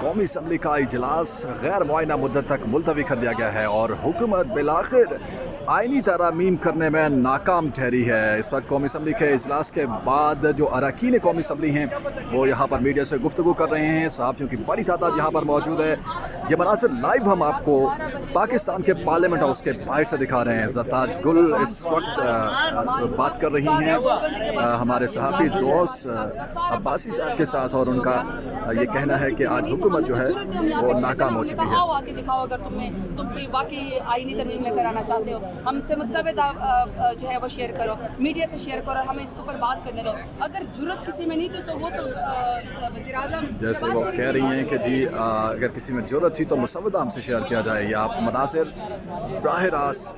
कौमी असम्बली का इजलास गैर मुआयना मुद्दत तक मुलतवी कर दिया गया है और हुकूमत बिलाखिर आइनी तरामीम करने में नाकाम ठहरी है। इस वक्त कौमी असम्बली के इजलास के बाद जो अरकान कौमी असम्बली हैं वो यहाँ पर मीडिया से गुफ्तगू कर रहे हैं। सहाफ़ियों की बड़ी तादाद यहाँ पर मौजूद है। ये मनासिर लाइव हम आपको पाकिस्तान के पार्लियामेंट हाउस के बाहर से दिखा रहे हैं। ज़रताज गुल इस वक्त बात कर रही हैं हमारे सहाफ़ी दोस्त अब्बासी साहब के साथ और उनका ये कहना है कि आज हुकूमत जो है वो नाकाम हो चुकी है। आके दिखाओ अगर तुम कोई वाकई आईनी तरमीम लेकर आना चाहते हो, हमसे मुसव्वदा जो है वो शेयर करो, मीडिया से शेयर करो, हमें इसके ऊपर बात करने दो। अगर जुर्रत किसी में नहीं तो वो तो वज़ीर-ए-आज़म जैसे वो कह रही हैं कि जी अगर किसी में ज़रूरत थी तो मुसव्वदा हमसे शेयर किया जाए। ये आप मनासिर बराह रास्त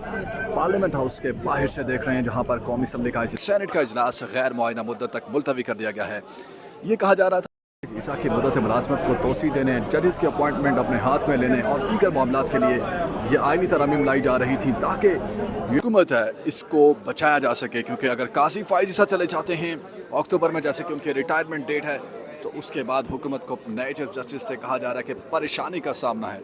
पार्लियामेंट हाउस के बाहर से देख रहे हैं जहाँ पर कौमी असम्बली का सेनेट का इजलास गैर मुआयना मुद्दत तक मुलतवी कर दिया गया है। ये कहा जा रहा था ईसा की मुद्दत मुलाजमत को तोसी देने, जजेस की अपॉइंटमेंट अपने हाथ में लेने और दीगर मामलों के लिए ये आइनी तरामीम लाई जा रही थी ताकि हुकूमत है इसको बचाया जा सके। क्योंकि अगर काजी फाइज ईसा चले जाते हैं अक्टूबर में, जैसे कि उनकी रिटायरमेंट डेट है, तो उसके बाद हुकूमत को नए चीफ जस्टिस से कहा जा रहा है कि परेशानी का सामना है,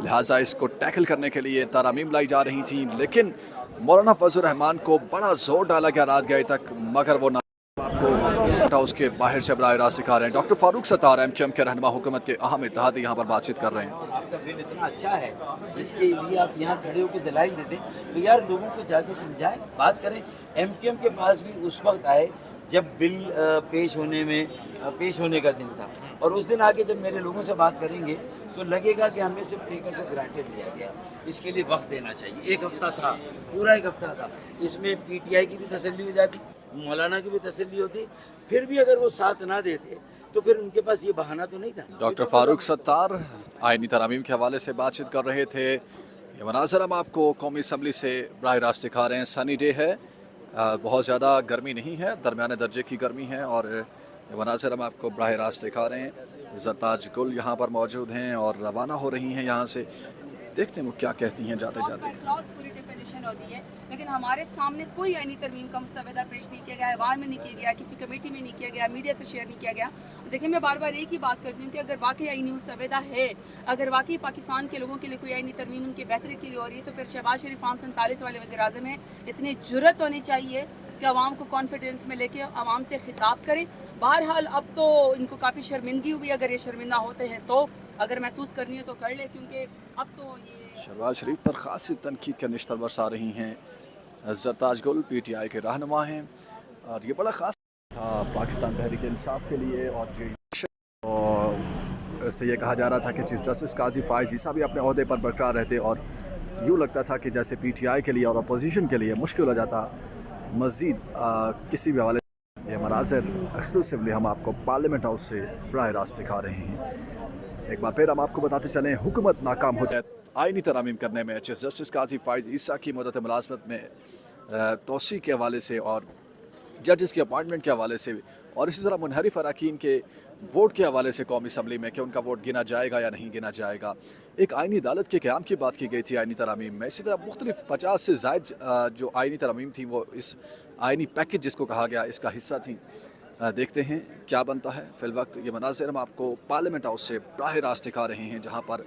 लिहाजा इसको टैकल करने के लिए तरामीम लाई जा रही थी। लेकिन मौलाना फजल रहमान को बड़ा जोर डाला गया रात गए तक, मगर वो आपको उसके बाहर से बराह रास्त सिखा रहे हैं। डॉक्टर फारूक सत्तार एमक्यूएम के रहनुमा हुकूमत के अहम इत्तेहादी यहाँ पर बातचीत कर रहे हैं। आपका बिल इतना अच्छा है जिसके लिए आप यहाँ खड़े होकर दलाइल देते, तो यार लोगों को जाके समझाएं, बात करें। एमक्यूएम के पास भी उस वक्त आए जब बिल पेश होने का दिन था, और उस दिन आके जब मेरे लोगों से बात करेंगे तो लगेगा कि हमें सिर्फ टेकन को ग्रांटेड लिया गया। इसके लिए वक्त देना चाहिए। एक हफ्ता था, पूरा एक हफ्ता था, इसमें पीटीआई की भी तसल्ली हो जाती, मौलाना की भी तसल्ली होती। फिर भी अगर वो साथ ना देते तो फिर उनके पास ये बहाना तो नहीं था। डॉक्टर फारूक सत्तार आइनी तरामीम के हवाले से बातचीत कर रहे थे। ये मनाज़र हम आपको कौमी असम्बली से बराह रास्त दिखा रहे हैं। सनी डे है, बहुत ज़्यादा गर्मी नहीं है, दरमियाने दर्जे की गर्मी है और ये मनाज़र हम आपको बराह रास्त दिखा रहे हैं। ज़रताज गुल यहाँ पर मौजूद हैं और रवाना हो रही हैं यहाँ से। देखते हैं वो क्या कहती हैं जाते जाते। पूरी डिफिनेशन होती है, लेकिन हमारे सामने कोई आईनी तरमीम का मुसव्वदा पेश नहीं किया गया, अखबार में नहीं किया गया, किसी कमेटी में नहीं किया गया, मीडिया से शेयर नहीं किया गया। देखिए, मैं बार बार एक ही बात करती हूँ कि अगर वाकई आईनी मुसव्वदा है, अगर वाकई पाकिस्तान के लोगों के लिए कोई आईनी तरमीम उनकी बेहतरी के लिए हो रही है, तो फिर शहबाज शरीफ फॉर्म 47 वाले वज़ीर-ए-आज़म हैं, इतनी जुर्रत होनी चाहिए कि आवाम को कॉन्फिडेंस में लेके आवाम से खिताब करें। बहरहाल अब तो इनको काफ़ी शर्मिंदगी हुई, अगर ये शर्मिंदा होते हैं तो अगर महसूस करनी है तो कर ले, क्योंकि अब तो ये शहबाज शरीफ पर खासी तनकीद का निश्तर बरसा रही हैं। ज़रताज गुल पीटीआई के रहनुमा हैं और ये बड़ा ख़ास था पाकिस्तान तहरीक इंसाफ के लिए। और इससे ये कहा जा रहा था कि चीफ जस्टिस काजी फाइज ईसा भी अपने अहदे पर बरकरार रहते और यूँ लगता था कि जैसे पीटीआई के लिए और अपोजिशन के लिए मुश्किल हो जाता मज़ीद किसी भी हवाले। ये मनाज़िर एक्सक्लूसिवली हम आपको पार्लियामेंट हाउस से बराह रास्त दिखा रहे हैं। एक बार फिर हम आपको बताते चलें, हुकूमत नाकाम हो जाए आइनी तरामीम करने में। चीफ जस्टिस काजी फाइज ईसा की मुद्दत मुलाजमत में तोसी के हवाले से और जजेस की अपॉइंटमेंट के हवाले से और इसी तरह मुनहरिफ अरकान के वोट के हवाले से कौमी असम्बली में कि उनका वोट गिना जाएगा या नहीं गिना जाएगा। एक आइनी अदालत के क़याम की बात की गई थी आइनी तरामीम में। इसी तरह मुख्तलिफ 50 से ज़ायद जो आइनी तरामीम थी वो इस आइनी पैकेज जिसको कहा गया इसका हिस्सा थी। देखते हैं क्या बनता है। फ़िल वक्त ये मनाज़िर हम आपको पार्लियामेंट हाउस से बराह रास्त दिखा रहे हैं जहाँ पर